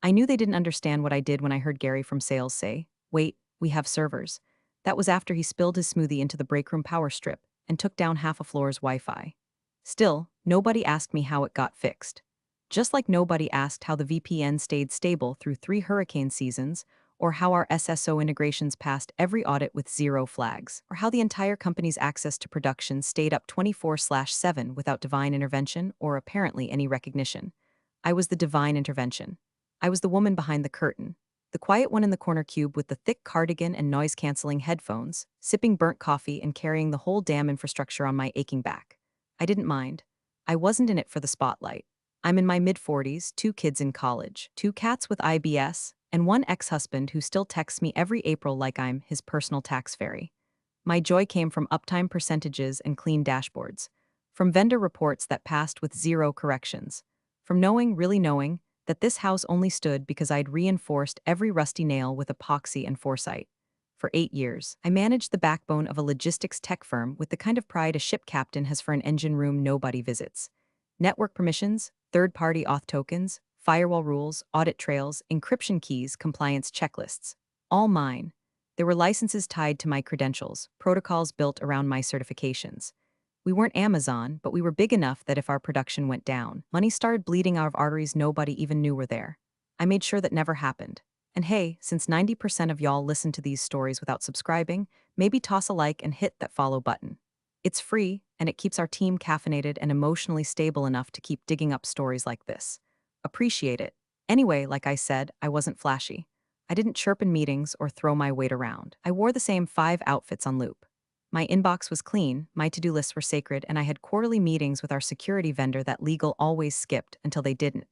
I knew they didn't understand what I did when I heard Gary from sales say, "Wait, we have servers." That was after he spilled his smoothie into the break room power strip and took down half a floor's Wi Fi. Still, nobody asked me how it got fixed. Just like nobody asked how the VPN stayed stable through 3 hurricane seasons, or how our SSO integrations passed every audit with 0 flags, or how the entire company's access to production stayed up 24/7 without divine intervention or apparently any recognition. I was the divine intervention. I was the woman behind the curtain, the quiet one in the corner cube with the thick cardigan and noise-canceling headphones, sipping burnt coffee and carrying the whole damn infrastructure on my aching back. I didn't mind. I wasn't in it for the spotlight. I'm in my mid-40s, 2 kids in college, 2 cats with IBS, and one ex-husband who still texts me every April like I'm his personal tax fairy. My joy came from uptime percentages and clean dashboards, from vendor reports that passed with 0 corrections, from knowing, really knowing, that this house only stood because I'd reinforced every rusty nail with epoxy and foresight. For 8 years, I managed the backbone of a logistics tech firm with the kind of pride a ship captain has for an engine room nobody visits. Network permissions, third-party auth tokens, firewall rules, audit trails, encryption keys, compliance checklists. All mine. There were licenses tied to my credentials, protocols built around my certifications. We weren't Amazon, but we were big enough that if our production went down, money started bleeding out of arteries nobody even knew were there. I made sure that never happened. And hey, since 90% of y'all listen to these stories without subscribing, maybe toss a like and hit that follow button. It's free, and it keeps our team caffeinated and emotionally stable enough to keep digging up stories like this. Appreciate it. Anyway, like I said, I wasn't flashy. I didn't chirp in meetings or throw my weight around. I wore the same 5 outfits on loop. My inbox was clean, my to-do lists were sacred, and I had quarterly meetings with our security vendor that legal always skipped until they didn't.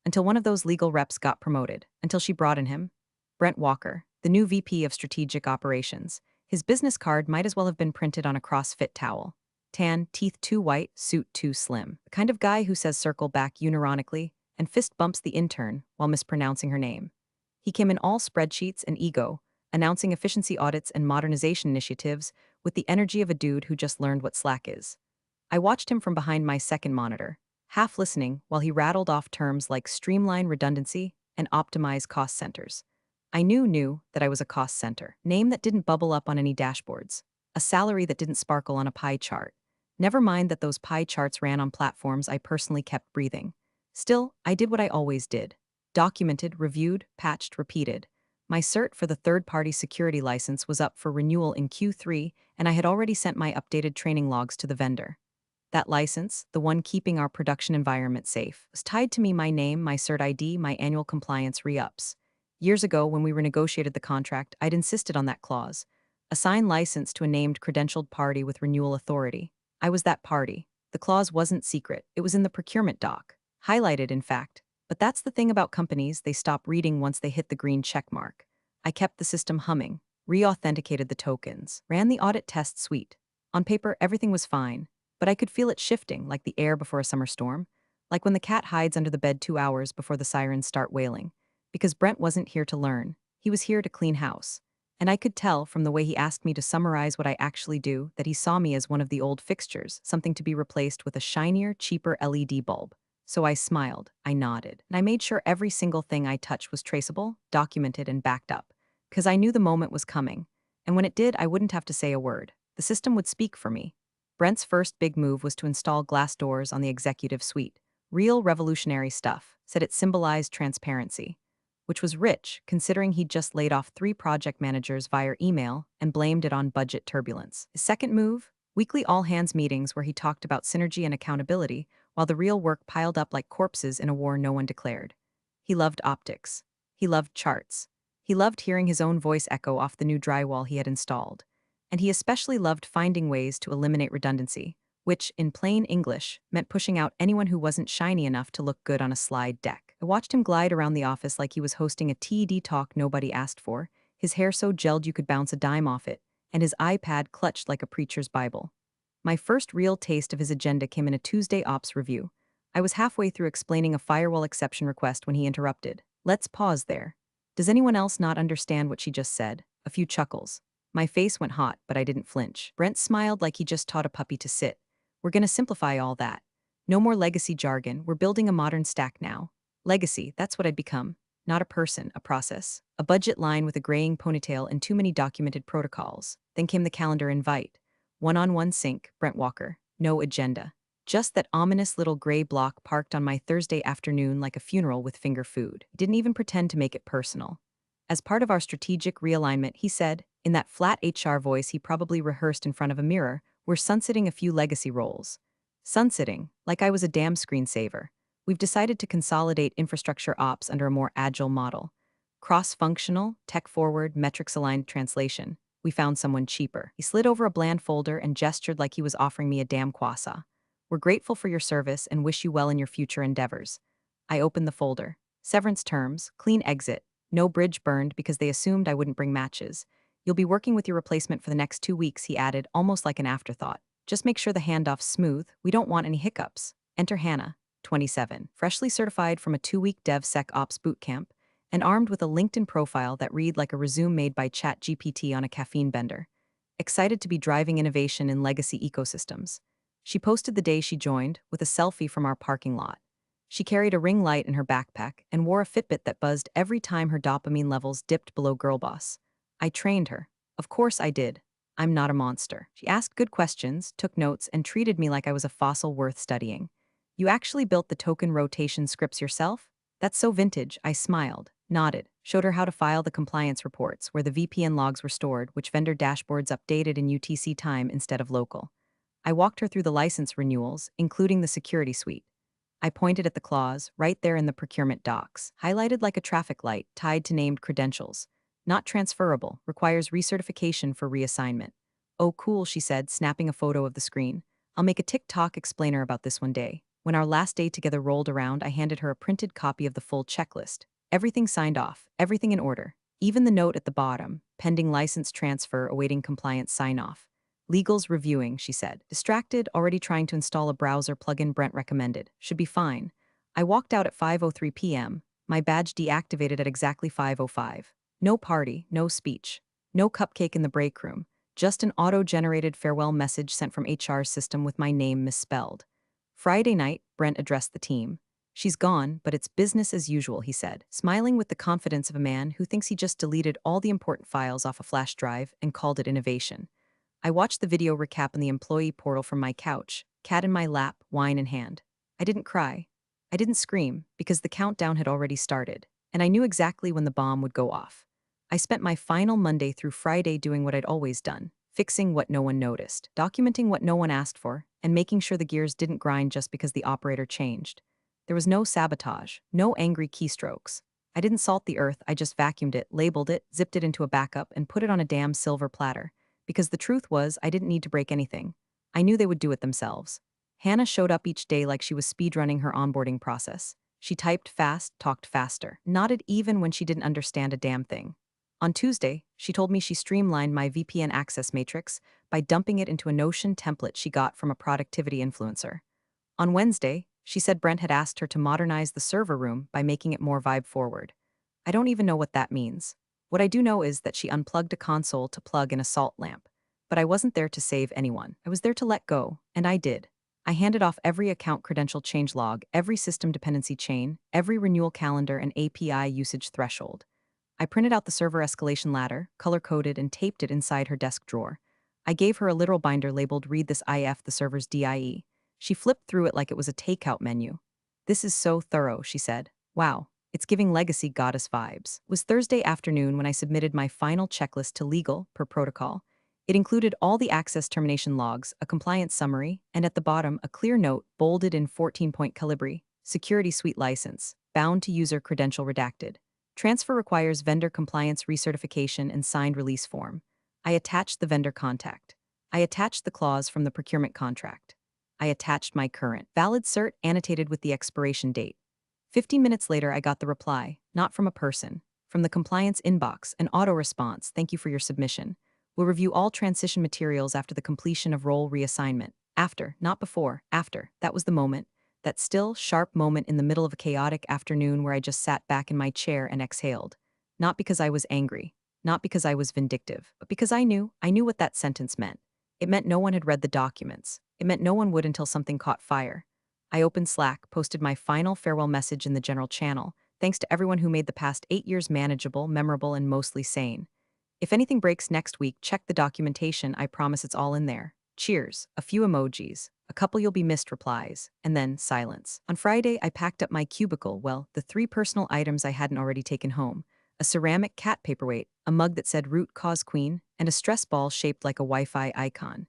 Until one of those legal reps got promoted. Until she brought in him. Brent Walker, the new VP of Strategic Operations. His business card might as well have been printed on a CrossFit towel. Tan, teeth too white, suit too slim. The kind of guy who says circle back unironically and fist bumps the intern while mispronouncing her name. He came in all spreadsheets and ego, announcing efficiency audits and modernization initiatives with the energy of a dude who just learned what Slack is. I watched him from behind my second monitor, half listening while he rattled off terms like streamline redundancy and optimize cost centers. I knew that I was a cost center, name that didn't bubble up on any dashboards, a salary that didn't sparkle on a pie chart. Never mind that those pie charts ran on platforms I personally kept breathing. Still, I did what I always did. Documented, reviewed, patched, repeated. My cert for the third-party security license was up for renewal in Q3, and I had already sent my updated training logs to the vendor. That license, the one keeping our production environment safe, was tied to me my name, my cert ID, my annual compliance re-ups. Years ago, when we renegotiated the contract, I'd insisted on that clause. Assign license to a named credentialed party with renewal authority. I was that party. The clause wasn't secret. It was in the procurement doc. Highlighted, in fact. But that's the thing about companies, they stop reading once they hit the green check mark. I kept the system humming, re-authenticated the tokens, ran the audit test suite. On paper, everything was fine, but I could feel it shifting like the air before a summer storm, like when the cat hides under the bed 2 hours before the sirens start wailing. Because Brent wasn't here to learn, he was here to clean house. And I could tell from the way he asked me to summarize what I actually do that he saw me as one of the old fixtures, something to be replaced with a shinier, cheaper LED bulb. So I smiled, I nodded, and I made sure every single thing I touched was traceable, documented, and backed up. Because I knew the moment was coming. And when it did, I wouldn't have to say a word. The system would speak for me. Brent's first big move was to install glass doors on the executive suite. Real revolutionary stuff, said it symbolized transparency. Which was rich, considering he'd just laid off 3 project managers via email and blamed it on budget turbulence. His second move? Weekly all-hands meetings where he talked about synergy and accountability, while the real work piled up like corpses in a war no one declared. He loved optics. He loved charts. He loved hearing his own voice echo off the new drywall he had installed. And he especially loved finding ways to eliminate redundancy, which, in plain English, meant pushing out anyone who wasn't shiny enough to look good on a slide deck. I watched him glide around the office like he was hosting a TED talk nobody asked for, his hair so gelled you could bounce a dime off it, and his iPad clutched like a preacher's Bible. My first real taste of his agenda came in a Tuesday ops review. I was halfway through explaining a firewall exception request when he interrupted. Let's pause there. Does anyone else not understand what she just said? A few chuckles. My face went hot, but I didn't flinch. Brent smiled like he just taught a puppy to sit. We're gonna simplify all that. No more legacy jargon, we're building a modern stack now. Legacy, that's what I'd become. Not a person, a process. A budget line with a graying ponytail and too many documented protocols. Then came the calendar invite. One-on-one sync, Brent Walker. No agenda. Just that ominous little gray block parked on my Thursday afternoon like a funeral with finger food. He didn't even pretend to make it personal. As part of our strategic realignment, he said, in that flat HR voice he probably rehearsed in front of a mirror, we're sunsetting a few legacy roles. Sunsetting, like I was a damn screensaver. We've decided to consolidate infrastructure ops under a more agile model. Cross-functional, tech-forward, metrics-aligned translation. We found someone cheaper. He slid over a bland folder and gestured like he was offering me a damn croissant. We're grateful for your service and wish you well in your future endeavors. I opened the folder. Severance terms, clean exit, no bridge burned because they assumed I wouldn't bring matches. You'll be working with your replacement for the next 2 weeks, he added, almost like an afterthought. Just make sure the handoff's smooth. We don't want any hiccups. Enter Hannah, 27, freshly certified from a 2-week DevSecOps bootcamp, and armed with a LinkedIn profile that read like a resume made by ChatGPT on a caffeine bender. Excited to be driving innovation in legacy ecosystems. She posted the day she joined, with a selfie from our parking lot. She carried a ring light in her backpack and wore a Fitbit that buzzed every time her dopamine levels dipped below girl boss. I trained her. Of course I did. I'm not a monster. She asked good questions, took notes, and treated me like I was a fossil worth studying. You actually built the token rotation scripts yourself? That's so vintage, I smiled, nodded, showed her how to file the compliance reports where the VPN logs were stored, which vendor dashboards updated in UTC time instead of local. I walked her through the license renewals, including the security suite. I pointed at the clause, right there in the procurement docs, highlighted like a traffic light, tied to named credentials. Not transferable, requires recertification for reassignment. Oh cool, she said, snapping a photo of the screen. I'll make a TikTok explainer about this one day. When our last day together rolled around, I handed her a printed copy of the full checklist. Everything signed off, everything in order. Even the note at the bottom, pending license transfer awaiting compliance sign-off. Legal's reviewing, she said. Distracted, already trying to install a browser plugin Brent recommended. Should be fine. I walked out at 5:03 p.m., my badge deactivated at exactly 5:05. No party, no speech. No cupcake in the break room. Just an auto-generated farewell message sent from HR's system with my name misspelled. Friday night, Brent addressed the team. She's gone, but it's business as usual, he said, smiling with the confidence of a man who thinks he just deleted all the important files off a flash drive and called it innovation. I watched the video recap in the employee portal from my couch, cat in my lap, wine in hand. I didn't cry. I didn't scream, because the countdown had already started, and I knew exactly when the bomb would go off. I spent my final Monday through Friday doing what I'd always done, fixing what no one noticed, documenting what no one asked for, and making sure the gears didn't grind just because the operator changed. There was no sabotage, no angry keystrokes. I didn't salt the earth, I just vacuumed it, labeled it, zipped it into a backup, and put it on a damn silver platter. Because the truth was, I didn't need to break anything. I knew they would do it themselves. Hannah showed up each day like she was speedrunning her onboarding process. She typed fast, talked faster, nodded even when she didn't understand a damn thing. On Tuesday, she told me she streamlined my VPN access matrix by dumping it into a Notion template she got from a productivity influencer. On Wednesday, she said Brent had asked her to modernize the server room by making it more vibe-forward. I don't even know what that means. What I do know is that she unplugged a console to plug in a salt lamp. But I wasn't there to save anyone. I was there to let go, and I did. I handed off every account credential change log, every system dependency chain, every renewal calendar and API usage threshold. I printed out the server escalation ladder, color-coded, and taped it inside her desk drawer. I gave her a literal binder labeled Read this IF the server's DIE. She flipped through it like it was a takeout menu. This is so thorough, she said. Wow, it's giving legacy goddess vibes. It was Thursday afternoon when I submitted my final checklist to legal, per protocol. It included all the access termination logs, a compliance summary, and at the bottom, a clear note, bolded in 14-point calibri, Security Suite License, bound to user credential redacted. Transfer requires vendor compliance recertification and signed release form. I attached the vendor contact. I attached the clause from the procurement contract. I attached my current, valid cert annotated with the expiration date. 15 minutes later, I got the reply, not from a person, from the compliance inbox, an auto response, thank you for your submission. We'll review all transition materials after the completion of role reassignment. After, not before, after. That was the moment. That still, sharp moment in the middle of a chaotic afternoon where I just sat back in my chair and exhaled. Not because I was angry, not because I was vindictive, but because I knew what that sentence meant. It meant no one had read the documents. It meant no one would until something caught fire. I opened Slack, posted my final farewell message in the general channel, Thanks to everyone who made the past 8 years manageable, memorable, and mostly sane. If anything breaks next week, check the documentation. I promise it's all in there. Cheers, a few emojis, a couple you'll be missed replies, and then silence. On Friday, I packed up my cubicle, well, the 3 personal items I hadn't already taken home: a ceramic cat paperweight, a mug that said Root Cause Queen, and a stress ball shaped like a Wi-Fi icon.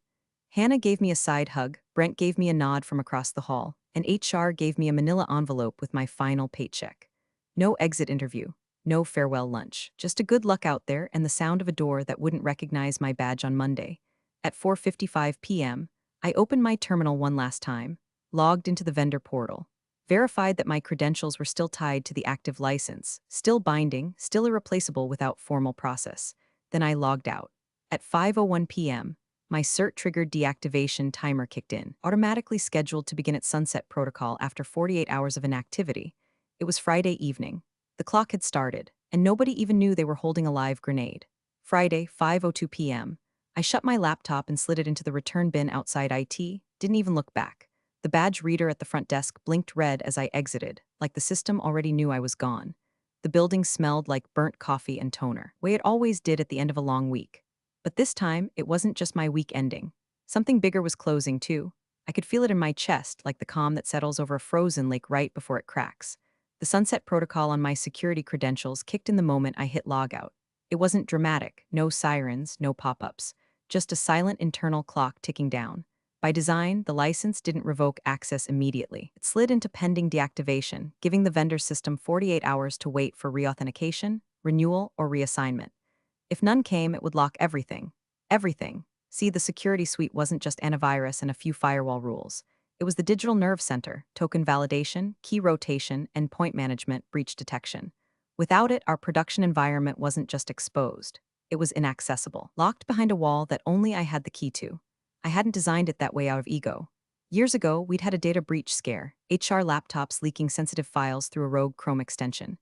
Hannah gave me a side hug, Brent gave me a nod from across the hall, and HR gave me a manila envelope with my final paycheck. No exit interview. No farewell lunch, just a good luck out there and the sound of a door that wouldn't recognize my badge on Monday. At 4:55 p.m., I opened my terminal one last time, logged into the vendor portal, verified that my credentials were still tied to the active license, still binding, still irreplaceable without formal process. Then I logged out. At 5:01 p.m., my CERT-triggered deactivation timer kicked in, automatically scheduled to begin its sunset protocol after 48 hours of inactivity. It was Friday evening. The clock had started, and nobody even knew they were holding a live grenade. Friday, 5:02 p.m. I shut my laptop and slid it into the return bin outside IT, didn't even look back. The badge reader at the front desk blinked red as I exited, like the system already knew I was gone. The building smelled like burnt coffee and toner, way it always did at the end of a long week. But this time, it wasn't just my week ending. Something bigger was closing, too. I could feel it in my chest, like the calm that settles over a frozen lake right before it cracks. The sunset protocol on my security credentials kicked in the moment I hit logout. It wasn't dramatic, no sirens, no pop-ups, just a silent internal clock ticking down. By design, the license didn't revoke access immediately. It slid into pending deactivation, giving the vendor system 48 hours to wait for reauthentication, renewal, or reassignment. If none came, it would lock everything. Everything. See, the security suite wasn't just antivirus and a few firewall rules. It was the digital nerve center, token validation, key rotation, endpoint management, breach detection. Without it, our production environment wasn't just exposed. It was inaccessible, locked behind a wall that only I had the key to. I hadn't designed it that way out of ego. Years ago, we'd had a data breach scare, HR laptops leaking sensitive files through a rogue Chrome extension.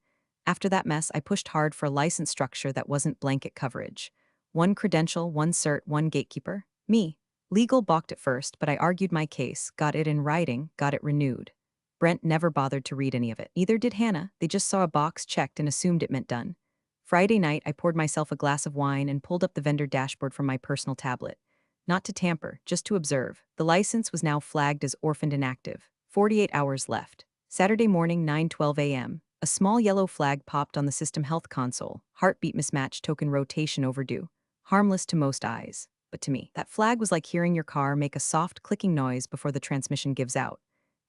After that mess, I pushed hard for a license structure that wasn't blanket coverage. One credential, one cert, one gatekeeper. Me. Legal balked at first, but I argued my case, got it in writing, got it renewed. Brent never bothered to read any of it. Neither did Hannah. They just saw a box checked and assumed it meant done. Friday night, I poured myself a glass of wine and pulled up the vendor dashboard from my personal tablet. Not to tamper, just to observe. The license was now flagged as orphaned inactive. 48 hours left. Saturday morning, 9:12 a.m. A small yellow flag popped on the system health console. Heartbeat mismatch, token rotation overdue. Harmless to most eyes. But to me, that flag was like hearing your car make a soft clicking noise before the transmission gives out.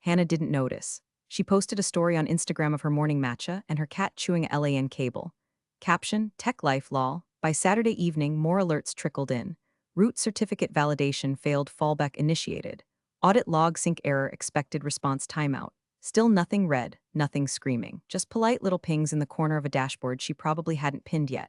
Hannah didn't notice. She posted a story on Instagram of her morning matcha and her cat chewing a LAN cable. Caption, Tech Life lol. By Saturday evening, more alerts trickled in. Root certificate validation failed, fallback initiated. Audit log sync error, expected response timeout. Still nothing red, nothing screaming. Just polite little pings in the corner of a dashboard she probably hadn't pinned yet.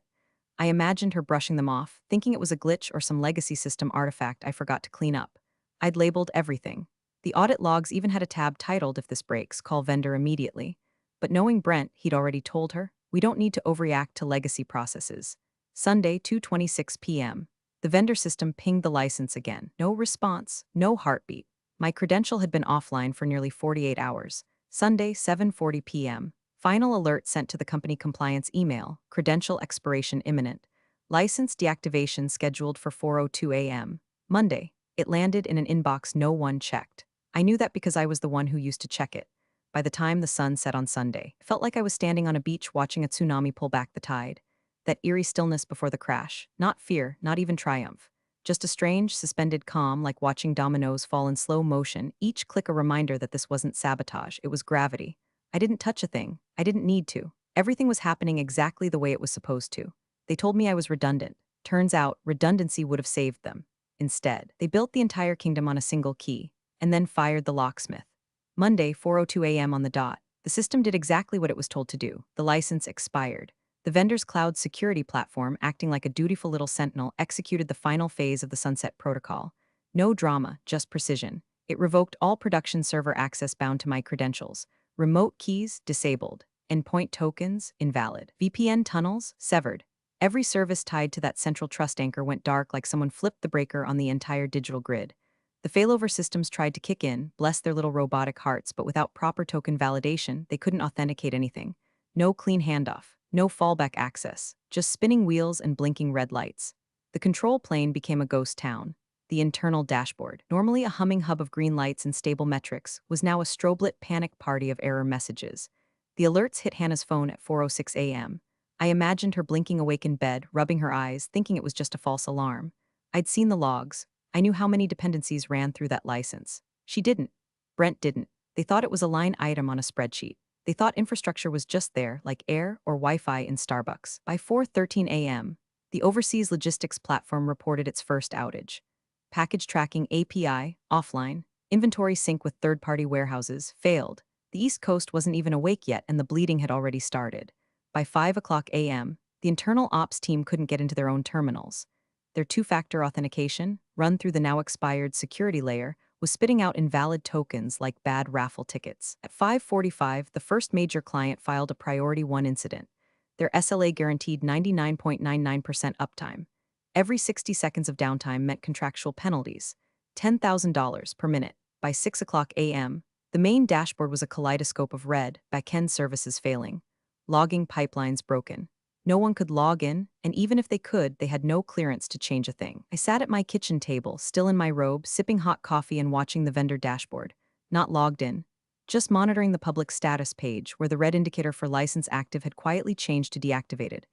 I imagined her brushing them off, thinking it was a glitch or some legacy system artifact I forgot to clean up. I'd labeled everything. The audit logs even had a tab titled, "If this breaks, call vendor immediately." But knowing Brent, he'd already told her, we don't need to overreact to legacy processes. Sunday, 2:26 p.m. The vendor system pinged the license again. No response, no heartbeat. My credential had been offline for nearly 48 hours. Sunday, 7:40 p.m. Final alert sent to the company compliance email, credential expiration imminent. License deactivation scheduled for 4:02 a.m. Monday. It landed in an inbox no one checked. I knew that because I was the one who used to check it. By the time the sun set on Sunday, it felt like I was standing on a beach watching a tsunami pull back the tide. That eerie stillness before the crash, not fear, not even triumph. Just a strange, suspended calm, like watching dominoes fall in slow motion, each click a reminder that this wasn't sabotage, it was gravity. I didn't touch a thing. I didn't need to. Everything was happening exactly the way it was supposed to. They told me I was redundant. Turns out, redundancy would have saved them. Instead, they built the entire kingdom on a single key, and then fired the locksmith. Monday, 4:02 a.m. on the dot. The system did exactly what it was told to do. The license expired. The vendor's cloud security platform, acting like a dutiful little sentinel, executed the final phase of the sunset protocol. No drama, just precision. It revoked all production server access bound to my credentials. Remote keys, disabled. Endpoint tokens, invalid. VPN tunnels, severed. Every service tied to that central trust anchor went dark like someone flipped the breaker on the entire digital grid. The failover systems tried to kick in, bless their little robotic hearts, but without proper token validation, they couldn't authenticate anything. No clean handoff, no fallback access, just spinning wheels and blinking red lights. The control plane became a ghost town. The internal dashboard, normally a humming hub of green lights and stable metrics, was now a strobe-lit panic party of error messages. The alerts hit Hannah's phone at 4:06 a.m. I imagined her blinking awake in bed, rubbing her eyes, thinking it was just a false alarm. I'd seen the logs. I knew how many dependencies ran through that license. She didn't. Brent didn't. They thought it was a line item on a spreadsheet. They thought infrastructure was just there, like air or Wi-Fi in Starbucks. By 4:13 a.m., the overseas logistics platform reported its first outage. Package tracking API, offline, inventory sync with third-party warehouses, failed. The East Coast wasn't even awake yet and the bleeding had already started. By 5 a.m., the internal ops team couldn't get into their own terminals. Their two-factor authentication, run through the now-expired security layer, was spitting out invalid tokens like bad raffle tickets. At 5:45, the first major client filed a Priority 1 incident. Their SLA guaranteed 99.99% uptime. Every 60 seconds of downtime meant contractual penalties, $10,000 per minute. By 6 a.m., the main dashboard was a kaleidoscope of red, backend services failing. Logging pipelines broken. No one could log in, and even if they could, they had no clearance to change a thing. I sat at my kitchen table, still in my robe, sipping hot coffee and watching the vendor dashboard. Not logged in. Just monitoring the public status page, where the red indicator for license active had quietly changed to deactivated.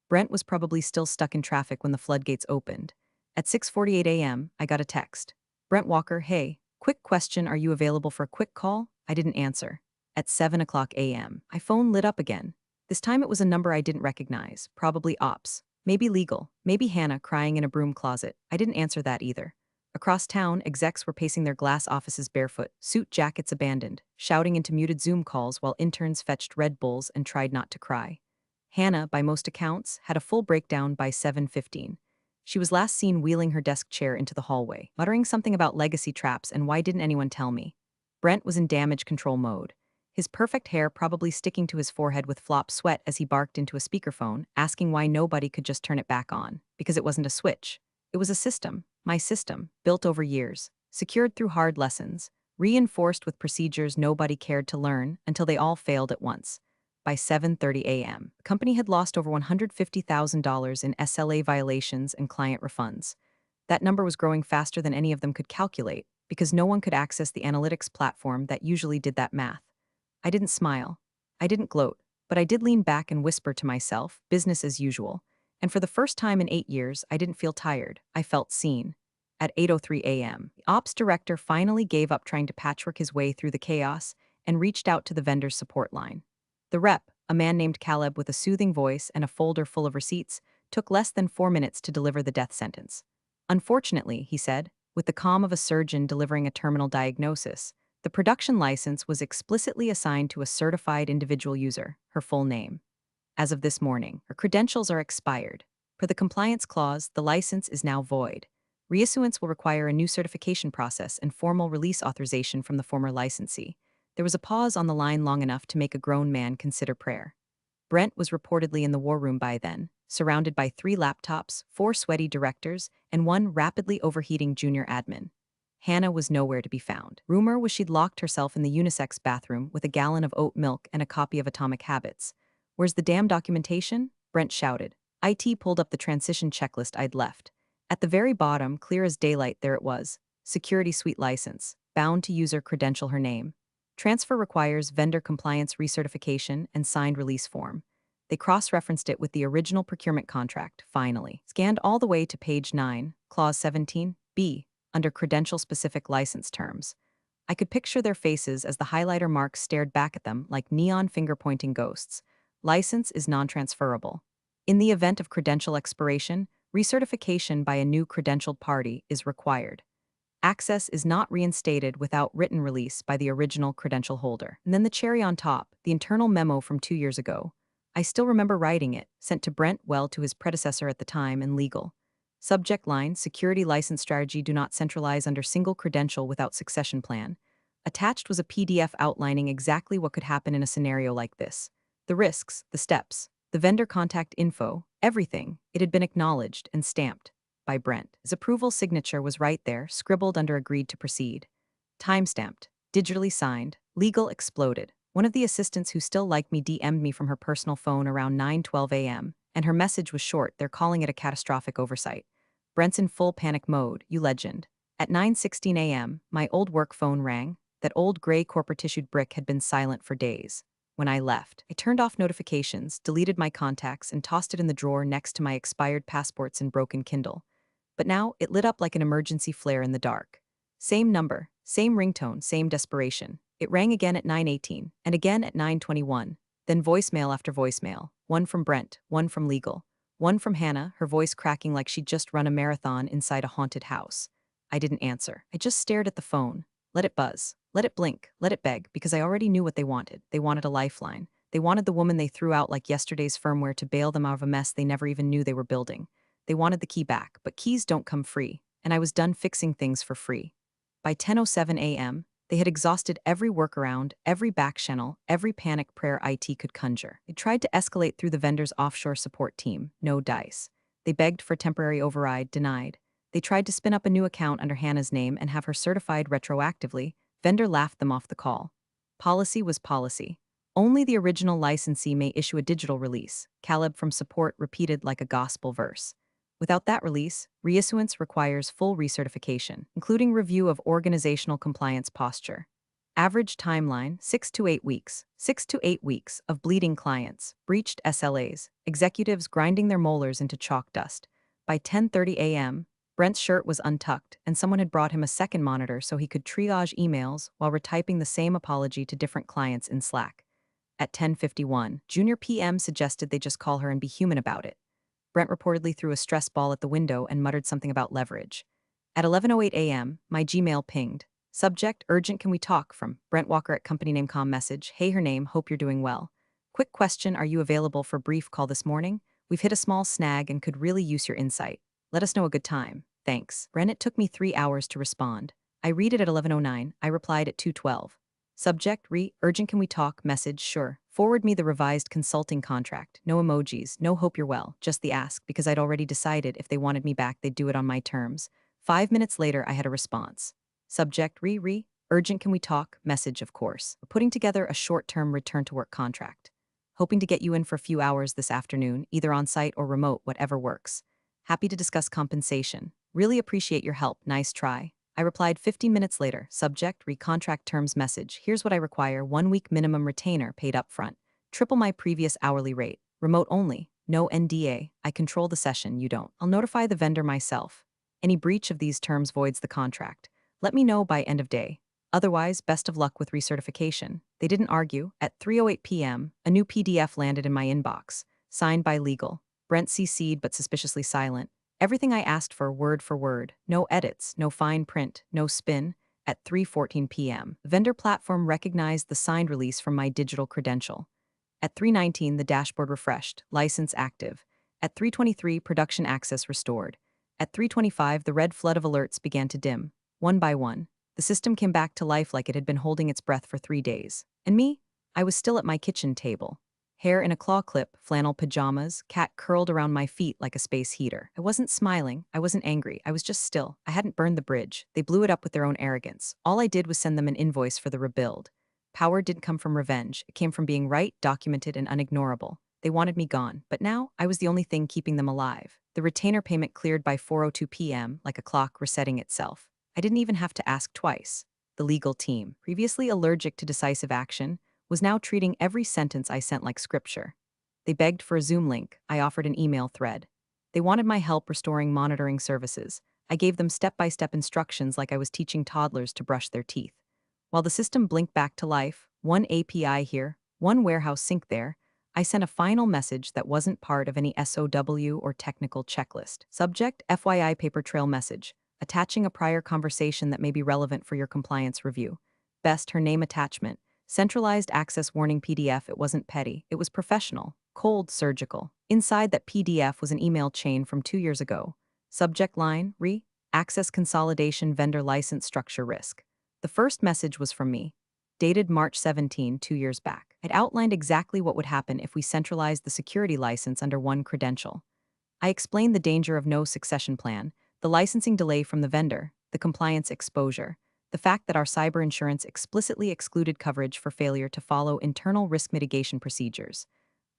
Brent was probably still stuck in traffic when the floodgates opened. At 6:48 a.m., I got a text. Brent Walker, hey, quick question, are you available for a quick call? I didn't answer. At 7 a.m., my phone lit up again. This time it was a number I didn't recognize, probably ops. Maybe legal, maybe Hannah crying in a broom closet. I didn't answer that either. Across town, execs were pacing their glass offices barefoot, suit jackets abandoned, shouting into muted Zoom calls while interns fetched Red Bulls and tried not to cry. Hannah, by most accounts, had a full breakdown by 7:15. She was last seen wheeling her desk chair into the hallway, muttering something about legacy traps and why didn't anyone tell me. Brent was in damage control mode. His perfect hair probably sticking to his forehead with flop sweat as he barked into a speakerphone, asking why nobody could just turn it back on, because it wasn't a switch. It was a system, my system, built over years, secured through hard lessons, reinforced with procedures nobody cared to learn until they all failed at once. By 7:30 a.m., the company had lost over $150,000 in SLA violations and client refunds. That number was growing faster than any of them could calculate, because no one could access the analytics platform that usually did that math. I didn't smile. I didn't gloat, but I did lean back and whisper to myself, business as usual. And for the first time in 8 years, I didn't feel tired. I felt seen. At 8:03 a.m., the ops director finally gave up trying to patchwork his way through the chaos and reached out to the vendor's support line. The rep, a man named Caleb with a soothing voice and a folder full of receipts, took less than 4 minutes to deliver the death sentence. Unfortunately, he said, with the calm of a surgeon delivering a terminal diagnosis, the production license was explicitly assigned to a certified individual user, her full name. As of this morning, her credentials are expired. Per the compliance clause, the license is now void. Reissuance will require a new certification process and formal release authorization from the former licensee. There was a pause on the line long enough to make a grown man consider prayer. Brent was reportedly in the war room by then, surrounded by 3 laptops, 4 sweaty directors, and 1 rapidly overheating junior admin. Hannah was nowhere to be found. Rumor was she'd locked herself in the unisex bathroom with a gallon of oat milk and a copy of Atomic Habits. Where's the damn documentation? Brent shouted. IT pulled up the transition checklist I'd left. At the very bottom, clear as daylight, there it was. Security Suite license. Bound to user credential her name. Transfer requires vendor compliance recertification and signed release form. They cross-referenced it with the original procurement contract, finally. Scanned all the way to page 9, clause 17, B, under credential-specific license terms. I could picture their faces as the highlighter marks stared back at them like neon finger-pointing ghosts. License is non-transferable. In the event of credential expiration, recertification by a new credentialed party is required. Access is not reinstated without written release by the original credential holder. And then the cherry on top, the internal memo from 2 years ago. I still remember writing it, sent to Brent, well, to his predecessor at the time, and legal. Subject line, security license strategy do not centralize under single credential without succession plan. Attached was a PDF outlining exactly what could happen in a scenario like this. The risks, the steps, the vendor contact info, everything. It had been acknowledged and stamped by Brent. His approval signature was right there, scribbled under agreed to proceed. Time-stamped, digitally signed, legal exploded. One of the assistants who still liked me DM'd me from her personal phone around 9:12 a.m., and her message was short. They're calling it a catastrophic oversight. Brent's in full panic mode, you legend. At 9:16 a.m., my old work phone rang. That old gray corporate-issued brick had been silent for days. When I left, I turned off notifications, deleted my contacts, and tossed it in the drawer next to my expired passports and broken Kindle. But now, it lit up like an emergency flare in the dark. Same number, same ringtone, same desperation. It rang again at 9:18, and again at 9:21. Then voicemail after voicemail. One from Brent, one from legal. One from Hannah, her voice cracking like she'd just run a marathon inside a haunted house. I didn't answer. I just stared at the phone. Let it buzz. Let it blink. Let it beg, because I already knew what they wanted. They wanted a lifeline. They wanted the woman they threw out like yesterday's firmware to bail them out of a mess they never even knew they were building. They wanted the key back, but keys don't come free, and I was done fixing things for free. By 10:07 a.m., they had exhausted every workaround, every back channel, every panic prayer IT could conjure. They tried to escalate through the vendor's offshore support team, no dice. They begged for temporary override, denied. They tried to spin up a new account under Hannah's name and have her certified retroactively. Vendor laughed them off the call. Policy was policy. Only the original licensee may issue a digital release, Caleb from support repeated like a gospel verse. Without that release, reissuance requires full recertification, including review of organizational compliance posture. Average timeline 6 to 8 weeks. 6 to 8 weeks of bleeding clients, breached SLAs, executives grinding their molars into chalk dust. By 10:30 a.m., Brent's shirt was untucked, and someone had brought him a second monitor so he could triage emails while retyping the same apology to different clients in Slack. At 10:51, Junior PM suggested they just call her and be human about it. Brent reportedly threw a stress ball at the window and muttered something about leverage. At 11:08 a.m., my Gmail pinged. Subject, urgent, can we talk? From Brent Walker at company name com message. Hey, her name, hope you're doing well. Quick question, are you available for brief call this morning? We've hit a small snag and could really use your insight. Let us know a good time. Thanks. Brent, it took me 3 hours to respond. I read it at 11:09. I replied at 2:12. Subject, urgent, can we talk? Message, sure. Forward me the revised consulting contract. No emojis, no hope you're well, just the ask, because I'd already decided if they wanted me back, they'd do it on my terms. 5 minutes later, I had a response. Subject, urgent, can we talk? Message, of course. We're putting together a short-term return-to-work contract. Hoping to get you in for a few hours this afternoon, either on-site or remote, whatever works. Happy to discuss compensation. Really appreciate your help, nice try. I replied 15 minutes later, subject, contract terms message. Here's what I require, 1 week minimum retainer paid up front. Triple my previous hourly rate. Remote only. No NDA. I control the session, you don't. I'll notify the vendor myself. Any breach of these terms voids the contract. Let me know by end of day. Otherwise, best of luck with recertification. They didn't argue. At 3:08 p.m., a new PDF landed in my inbox. Signed by legal. Brent CC'd but suspiciously silent. Everything I asked for word, no edits, no fine print, no spin. At 3:14 p.m., the vendor platform recognized the signed release from my digital credential. At 3:19, the dashboard refreshed, license active. At 3:23, production access restored. At 3:25, the red flood of alerts began to dim. One by one, the system came back to life like it had been holding its breath for 3 days. And me? I was still at my kitchen table. Hair in a claw clip, flannel pajamas, cat curled around my feet like a space heater. I wasn't smiling, I wasn't angry, I was just still. I hadn't burned the bridge. They blew it up with their own arrogance. All I did was send them an invoice for the rebuild. Power didn't come from revenge, it came from being right, documented, and unignorable. They wanted me gone, but now I was the only thing keeping them alive. The retainer payment cleared by 4:02 p.m., like a clock resetting itself. I didn't even have to ask twice. The legal team, previously allergic to decisive action, was now treating every sentence I sent like scripture. They begged for a Zoom link. I offered an email thread. They wanted my help restoring monitoring services. I gave them step-by-step instructions like I was teaching toddlers to brush their teeth. While the system blinked back to life, one API here, one warehouse sync there, I sent a final message that wasn't part of any SOW or technical checklist. Subject, FYI paper trail message, attaching a prior conversation that may be relevant for your compliance review. Best, her name attachment. Centralized access warning PDF. It wasn't petty, it was professional, cold, surgical. Inside that PDF was an email chain from 2 years ago. Subject line, access consolidation vendor license structure risk. The first message was from me. Dated March 17, 2 years back. It outlined exactly what would happen if we centralized the security license under one credential. I explained the danger of no succession plan, the licensing delay from the vendor, the compliance exposure. The fact that our cyber insurance explicitly excluded coverage for failure to follow internal risk mitigation procedures.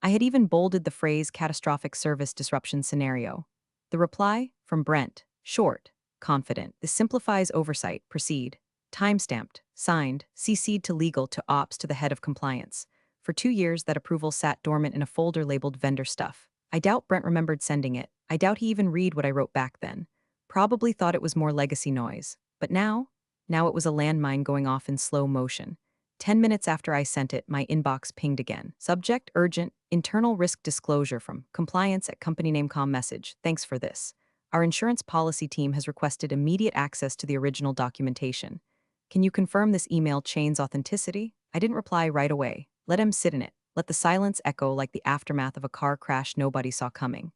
I had even bolded the phrase catastrophic service disruption scenario. The reply from Brent, short, confident. This simplifies oversight, proceed. Timestamped, signed, CC'd to legal to ops to the head of compliance. For 2 years, that approval sat dormant in a folder labeled vendor stuff. I doubt Brent remembered sending it. I doubt he even read what I wrote back then. Probably thought it was more legacy noise. But now it was a landmine going off in slow motion. 10 minutes after I sent it, my inbox pinged again. Subject, urgent, internal risk disclosure from compliance at company name com message. Thanks for this. Our insurance policy team has requested immediate access to the original documentation. Can you confirm this email chain's authenticity? I didn't reply right away. Let him sit in it. Let the silence echo like the aftermath of a car crash nobody saw coming.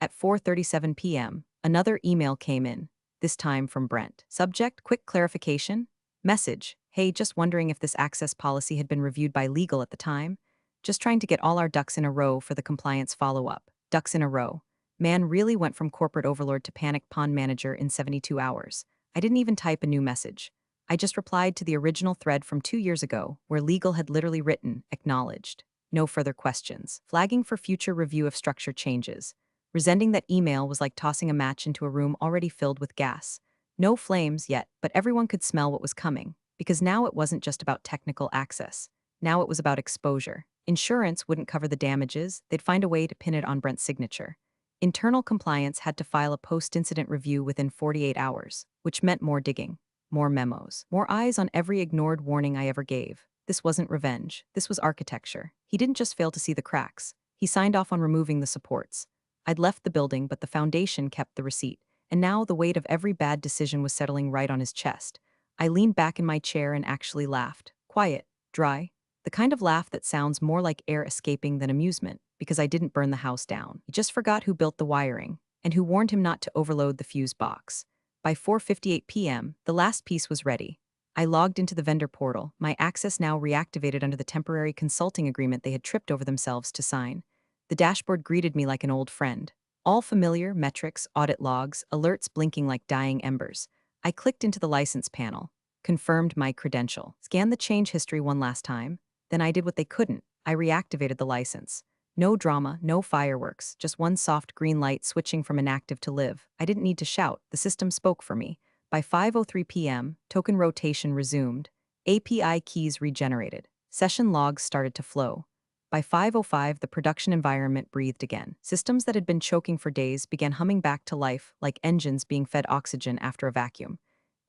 At 4:37 p.m., another email came in, this time from Brent. Subject, quick clarification. Message, hey, just wondering if this access policy had been reviewed by legal at the time. Just trying to get all our ducks in a row for the compliance follow-up. Ducks in a row. Man really went from corporate overlord to panic pond manager in 72 hours. I didn't even type a new message. I just replied to the original thread from 2 years ago, where legal had literally written, acknowledged. No further questions. Flagging for future review of structure changes. Resenting that email was like tossing a match into a room already filled with gas. No flames yet, but everyone could smell what was coming, because now it wasn't just about technical access. Now it was about exposure. Insurance wouldn't cover the damages, they'd find a way to pin it on Brent's signature. Internal compliance had to file a post-incident review within 48 hours, which meant more digging, more memos, more eyes on every ignored warning I ever gave. This wasn't revenge, this was architecture. He didn't just fail to see the cracks, he signed off on removing the supports. I'd left the building, but the foundation kept the receipt, and now the weight of every bad decision was settling right on his chest. I leaned back in my chair and actually laughed. Quiet, dry, the kind of laugh that sounds more like air escaping than amusement, because I didn't burn the house down. He just forgot who built the wiring, and who warned him not to overload the fuse box. By 4:58 p.m., the last piece was ready. I logged into the vendor portal, my access now reactivated under the temporary consulting agreement they had tripped over themselves to sign. The dashboard greeted me like an old friend. All familiar metrics, audit logs, alerts blinking like dying embers. I clicked into the license panel, confirmed my credential, scanned the change history one last time. Then I did what they couldn't. I reactivated the license. No drama, no fireworks, just one soft green light switching from inactive to live. I didn't need to shout, the system spoke for me. By 5:03 p.m., token rotation resumed. API keys regenerated. Session logs started to flow. By 5:05, the production environment breathed again. Systems that had been choking for days began humming back to life, like engines being fed oxygen after a vacuum.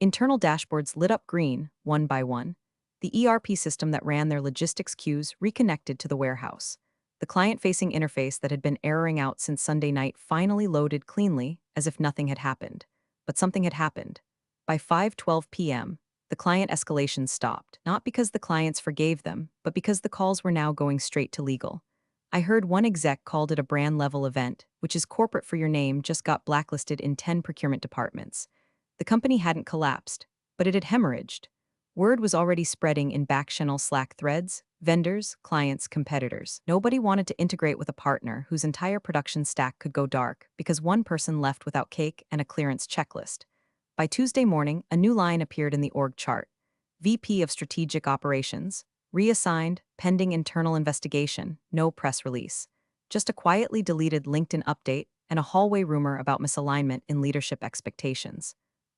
Internal dashboards lit up green, one by one. The ERP system that ran their logistics queues reconnected to the warehouse. The client-facing interface that had been erroring out since Sunday night finally loaded cleanly, as if nothing had happened. But something had happened. By 5:12 p.m., the client escalation stopped, not because the clients forgave them, but because the calls were now going straight to legal. I heard one exec called it a brand-level event, which is corporate for your name, just got blacklisted in 10 procurement departments. The company hadn't collapsed, but it had hemorrhaged. Word was already spreading in back-channel Slack threads, vendors, clients, competitors. Nobody wanted to integrate with a partner whose entire production stack could go dark because one person left without cake and a clearance checklist. By Tuesday morning, a new line appeared in the org chart. VP of Strategic Operations, reassigned, pending internal investigation, no press release. Just a quietly deleted LinkedIn update and a hallway rumor about misalignment in leadership expectations.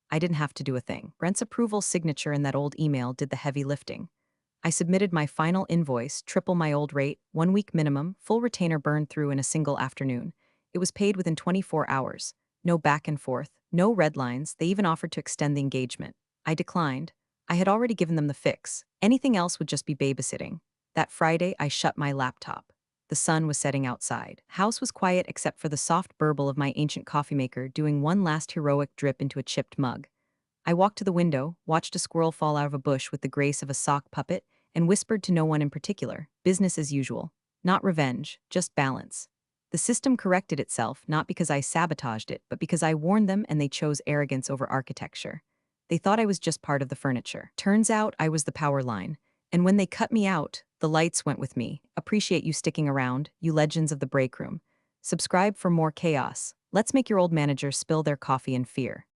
I didn't have to do a thing. Brent's approval signature in that old email did the heavy lifting. I submitted my final invoice, triple my old rate, 1 week minimum, full retainer burned through in a single afternoon. It was paid within 24 hours. No back and forth, no red lines, they even offered to extend the engagement. I declined. I had already given them the fix. Anything else would just be babysitting. That Friday, I shut my laptop. The sun was setting outside. House was quiet except for the soft burble of my ancient coffee maker doing one last heroic drip into a chipped mug. I walked to the window, watched a squirrel fall out of a bush with the grace of a sock puppet, and whispered to no one in particular, business as usual. Not revenge, just balance. The system corrected itself not because I sabotaged it, but because I warned them and they chose arrogance over architecture. They thought I was just part of the furniture. Turns out I was the power line. And when they cut me out, the lights went with me. Appreciate you sticking around, you legends of the break room. Subscribe for more chaos. Let's make your old managers spill their coffee in fear.